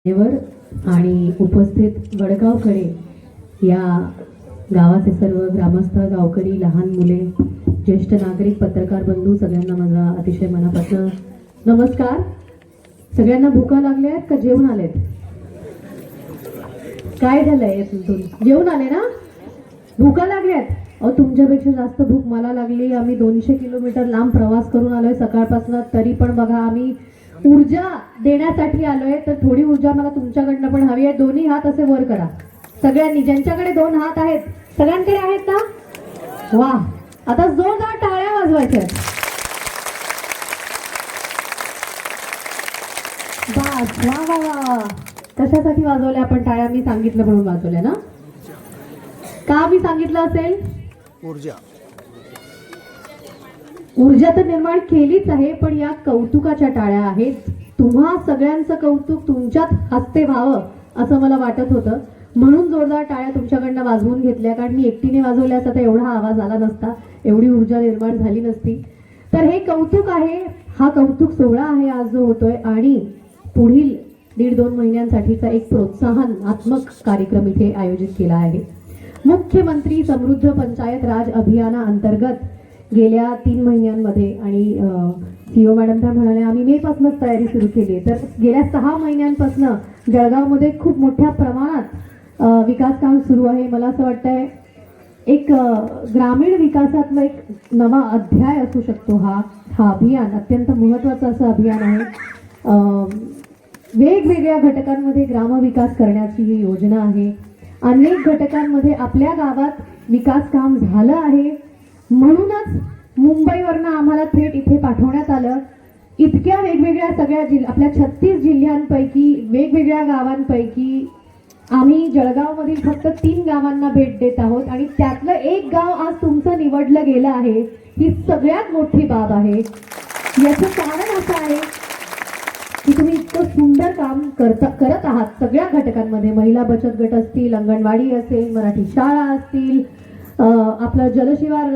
वर आणि उपस्थित वडगावकडे या गावाचे सर्व ग्रामस्थ गावकरी लहान मुले ज्येष्ठ नागरिक पत्रकार बंधू सगळ्यांना माझा अतिशय मनापासून नमस्कार। सगळ्यांना भूका लागल्या आहेत का जेवण आलेत? काय झालंय तुमचं? जेवण आले ना? भूका लागल्यात? अहो तुमच्यापेक्षा जास्त भूक मला लागली। आम्ही 200 किलोमीटर लांब प्रवास करून आलोय सकाळपासून, तरी पण बघा आम्ही ऊर्जा देण्यासाठी आलोय। तर थोडी ऊर्जा मला तुमच्याकडनं पण हवी आहे। दोन्ही हात असे वर करा सगळ्यांनी, ज्यांच्याकडे दोन हात आहेत। सगळ्यांकडे आहेत ना? वा, आता जोरदार टाळ्या वाजवायच्या। बस, वा वा वा। कशासाठी वाजवल्या आपण टाळ्या? मी सांगितलं म्हणून वाजवल्या ना? का मी सांगितलं असेल? ऊर्जा तर निर्माण केलीच आहे, पण या कौतुकाच्या टाळ्या आहेत। तुम्हा सगळ्यांचं कौतुक तुमच्यात हस्ते व्हावं असं मला वाटत होतं, म्हणून जोरदार टाळ्या तुमच्याकडनं वाजवून घेतल्या। कारण मी एकटीने वाजवल्या असता तर एवढा आवाज आला नसता, एवढी ऊर्जा निर्माण झाली नसती। तर हे कौतुक आहे, हा कौतुक सोहळा आहे आज जो होतोय, आणि पुढील 1.5-2 महिन्यांसाठीचा एक प्रोत्साहनात्मक कार्यक्रम इथे आयोजित केला आहे। मुख्यमंत्री समृद्ध पंचायत राज अभियानाअंतर्गत गेल्या 3 महिन्यांमध्ये, आणि सीओ मॅडम त्या म्हणाले आम्ही मे पासूनच तयारी सुरू केली, तर गेल्या 6 महिन्यांपासून जळगावमध्ये खूप मोठ्या प्रमाणात विकास काम सुरू आहे। मला असं वाटतंय एक ग्रामीण विकासातला एक नवा अध्याय असू शकतो हा अभियान। अत्यंत महत्त्वाचं असं अभियान आहे। वेगवेगळ्या घटकांमध्ये ग्रामविकास करण्याची ही योजना आहे। अनेक घटकांमध्ये आपल्या गावात विकास काम झालं आहे, म्हणूनच मुंबईवरनं आम्हाला थेट इथे पाठवण्यात आलं। इतक्या वेगवेगळ्या सगळ्या आपल्या 36 जिल्ह्यांपैकी वेगवेगळ्या गावांपैकी आम्ही जळगावमधील फक्त 3 गावांना भेट देत आहोत, आणि त्यातलं एक गाव आज तुमचं निवडलं गेलं आहे। ही सगळ्यात मोठी बाब आहे। याचं कारण असं आहे की तुम्ही इतकं सुंदर काम करत आहात सगळ्या घटकांमध्ये। महिला बचत गट असतील, अंगणवाडी असेल, मराठी शाळा असतील, आपला जलशिवार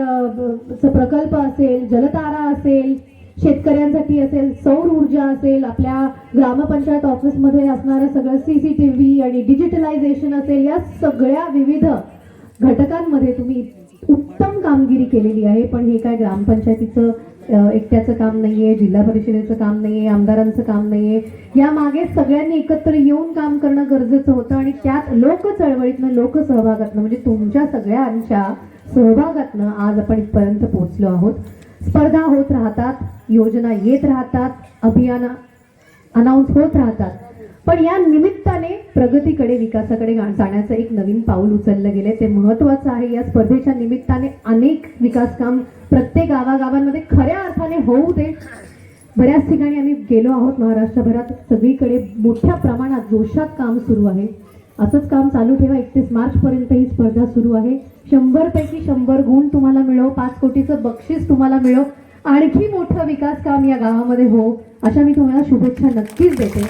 प्रकल्प असेल, जलतारा असेल, शेतकऱ्यांसाठी असेल, सौर ऊर्जा असेल, आपल्या ग्रामपंचायत ऑफिसमध्ये असणारं सगळं CCTV आणि डिजिटलायझेशन असेल, या सगळ्या विविध घटकांमध्ये तुम्ही उत्तम कामगिरी केलेली आहे। पण हे काय ग्रामपंचायतीचं एकट्याचं काम नाहीये, जिल्हा परिषदेचं काम नाहीये, आमदारांचं काम नाहीये। या मागे सगळ्यांनी एकत्र येऊन काम करणं गरजेचं होतं, आणि त्यात लोक चळवळीतनं, लोक सहभागातनं, म्हणजे तुमच्या सगळ्यांच्या सहभागातनं आज आपण इथपर्यंत पोहोचलो आहोत। स्पर्धा होत राहतात, योजना येत राहतात, अभियान अनाउन्स होत राहतात, पण या निमित्ताने प्रगतीकडे, विकासाकडे जाण्याचं एक नवीन पाऊल उचललं गेले, ते महत्त्वाचं आहे। या स्पर्धेच्या निमित्ताने अनेक विकास काम प्रत्येक गावागावांमध्ये खऱ्या अर्थाने होऊ दे। बऱ्याच ठिकाणी आम्ही गेलो आहोत महाराष्ट्रभरात, सगळीकडे मोठ्या प्रमाणात जोशात काम सुरू आहे। असंच काम चालू ठेवा। 31 मार्च पर्यंत ही स्पर्धा सुरू आहे। 100 पैकी 100 गुण तुम्हाला मिळो, 5 कोटीचं बक्षीस तुम्हाला मिळो, आणखी मोठं विकास काम या गावामध्ये हो, अशा मी तुम्हाला शुभेच्छा नक्कीच देते।